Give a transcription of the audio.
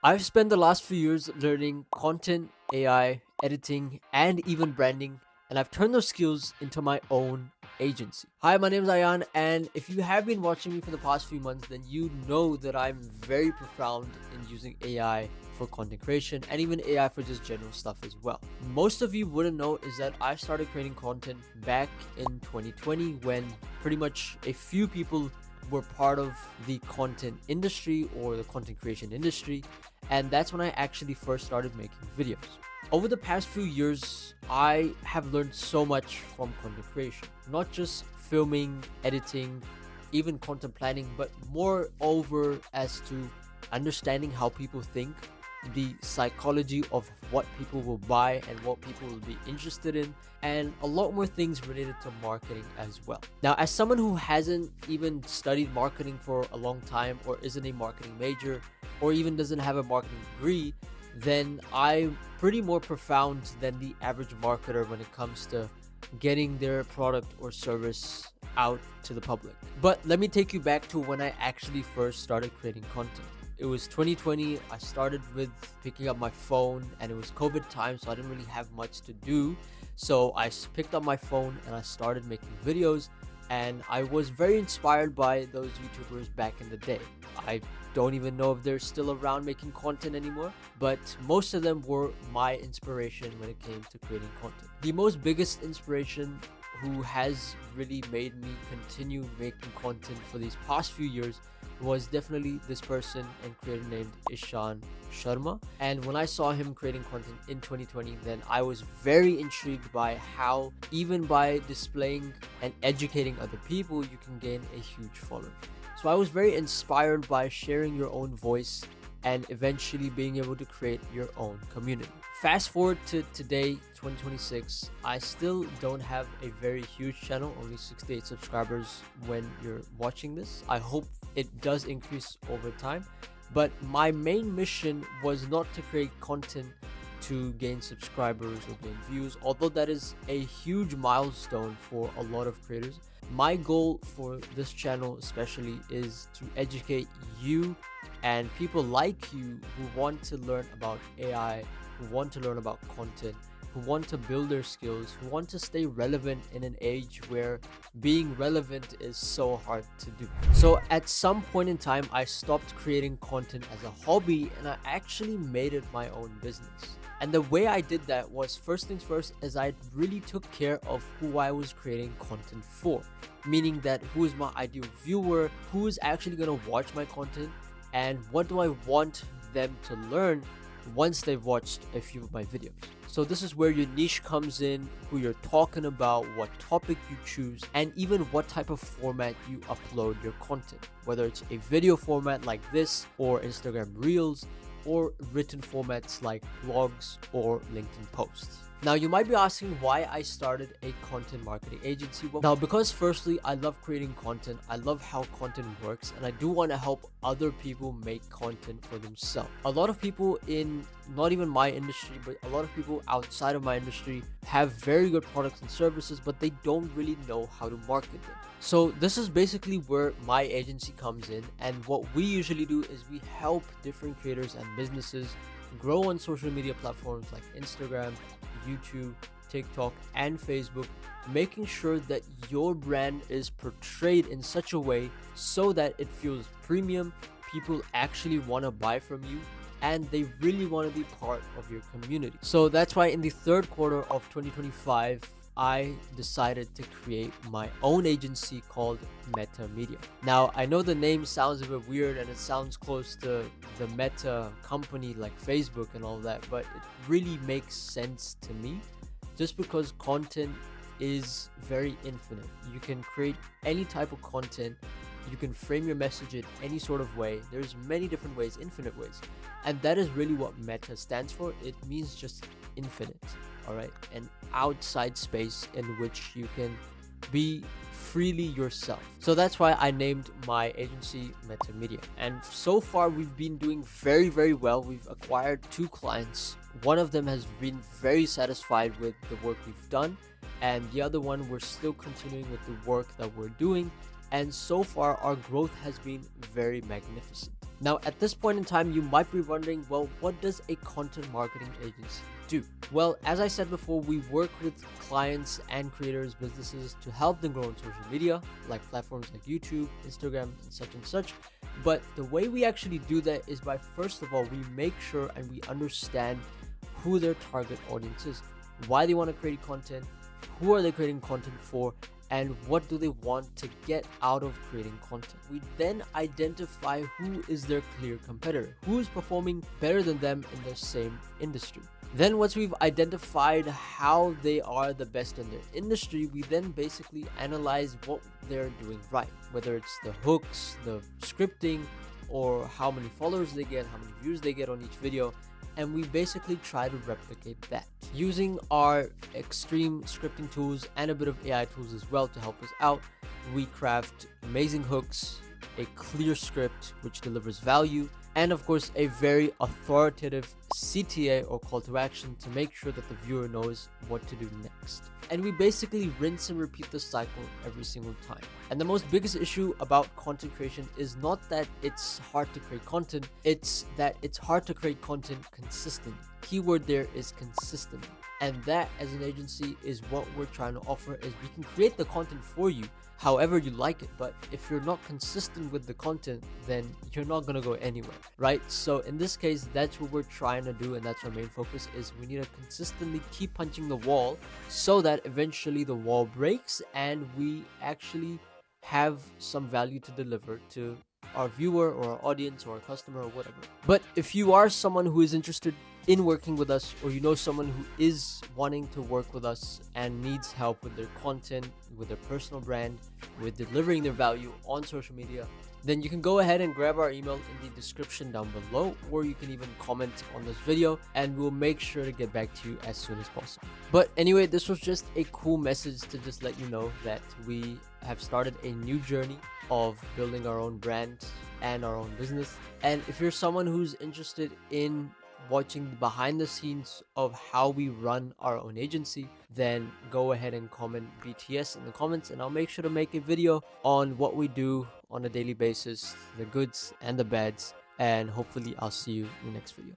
I've spent the last few years learning content, AI, editing, and even branding, and I've turned those skills into my own agency. Hi, my name is Ayan, and if you have been watching me for the past few months, then you know that I'm very profound in using AI for content creation and even AI for just general stuff as well. Most of you wouldn't know is that I started creating content back in 2020 when pretty much a few people were part of the content industry or the content creation industry, and that's when I actually first started making videos. Over the past few years, I have learned so much from content creation, not just filming, editing, even content planning, but more over as to understanding how people think, the psychology of what people will buy and what people will be interested in, and a lot more things related to marketing as well. Now, as someone who hasn't even studied marketing for a long time, or isn't a marketing major, or even doesn't have a marketing degree, then I'm pretty more profound than the average marketer when it comes to getting their product or service out to the public. But let me take you back to when I actually first started creating content. It was 2020. I started with picking up my phone, and it was COVID time, so I didn't really have much to do. So I picked up my phone and I started making videos, and I was very inspired by those YouTubers back in the day. I don't even know if they're still around making content anymore, but most of them were my inspiration when it came to creating content. The most biggest inspiration who has really made me continue making content for these past few years was definitely this person and creator named Ishan Sharma. And when I saw him creating content in 2020, then I was very intrigued by how even by displaying and educating other people, you can gain a huge following. So I was very inspired by sharing your own voice and eventually being able to create your own community. Fast forward to today, 2026, I still don't have a very huge channel, only 68 subscribers when you're watching this. I hope it does increase over time, but my main mission was not to create content to gain subscribers or gain views, although that is a huge milestone for a lot of creators. My goal for this channel especially is to educate you and people like you who want to learn about AI, who want to learn about content, who want to build their skills, who want to stay relevant in an age where being relevant is so hard to do. So at some point in time, I stopped creating content as a hobby and I actually made it my own business. And the way I did that was, first things first, is I really took care of who I was creating content for. Meaning that who is my ideal viewer, who is actually going to watch my content, and what do I want them to learn once they've watched a few of my videos. So this is where your niche comes in, who you're talking about, what topic you choose, and even what type of format you upload your content. Whether it's a video format like this, or Instagram Reels, or written formats like blogs or LinkedIn posts. Now, you might be asking why I started a content marketing agency. Well, now, because firstly, I love creating content. I love how content works, and I do want to help other people make content for themselves. A lot of people in not even my industry, but a lot of people outside of my industry have very good products and services, but they don't really know how to market them. So this is basically where my agency comes in, and what we usually do is we help different creators and businesses grow on social media platforms like Instagram, YouTube, TikTok, and Facebook, making sure that your brand is portrayed in such a way so that it feels premium, people actually want to buy from you, and they really want to be part of your community. So that's why in the third quarter of 2025, I decided to create my own agency called Meta Media. Now, I know the name sounds a bit weird and it sounds close to the Meta company like Facebook and all that, but it really makes sense to me just because content is very infinite. You can create any type of content. You can frame your message in any sort of way. There's many different ways, infinite ways. And that is really what Meta stands for. It means just infinite, all right? An outside space in which you can be freely yourself. So that's why I named my agency Meta Media. And so far, we've been doing very, very well. We've acquired 2 clients. One of them has been very satisfied with the work we've done, and the other one, we're still continuing with the work that we're doing. And so far, our growth has been very magnificent. Now, at this point in time, you might be wondering, well, what does a content marketing agency do? Well, as I said before, we work with clients and creators, businesses to help them grow on social media, like platforms like YouTube, Instagram, and such. But the way we actually do that is by, first of all, we make sure and we understand who their target audience is, why they want to create content, who are they creating content for, and what do they want to get out of creating content. We then identify who is their clear competitor, who is performing better than them in the same industry. Then once we've identified how they are the best in their industry, we then basically analyze what they're doing right, whether it's the hooks, the scripting, or how many followers they get, how many views they get on each video, and we basically try to replicate that using our extreme scripting tools and a bit of AI tools as well to help us out. We craft amazing hooks, a clear script which delivers value, and of course a very authoritative CTA or call to action to make sure that the viewer knows what to do next. And we basically rinse and repeat the cycle every single time. And the most biggest issue about content creation is not that it's hard to create content, it's that it's hard to create content consistently. Keyword there is consistent. And that, as an agency, is what we're trying to offer, is we can create the content for you however you like it, but if you're not consistent with the content, then you're not going to go anywhere, right? So in this case, that's what we're trying to do, and that's our main focus. Is we need to consistently keep punching the wall so that eventually the wall breaks and we actually have some value to deliver to our viewer or our audience or our customer or whatever. But if you are someone who is interested in working with us, or you know someone who is wanting to work with us and needs help with their content, with their personal brand, with delivering their value on social media, then you can go ahead and grab our email in the description down below, or you can even comment on this video and we'll make sure to get back to you as soon as possible. But anyway, this was just a cool message to just let you know that we have started a new journey of building our own brand and our own business. And if you're someone who's interested in watching behind the scenes of how we run our own agency, then go ahead and comment BTS in the comments, and I'll make sure to make a video on what we do on a daily basis, the goods and the bads, and hopefully I'll see you in the next video.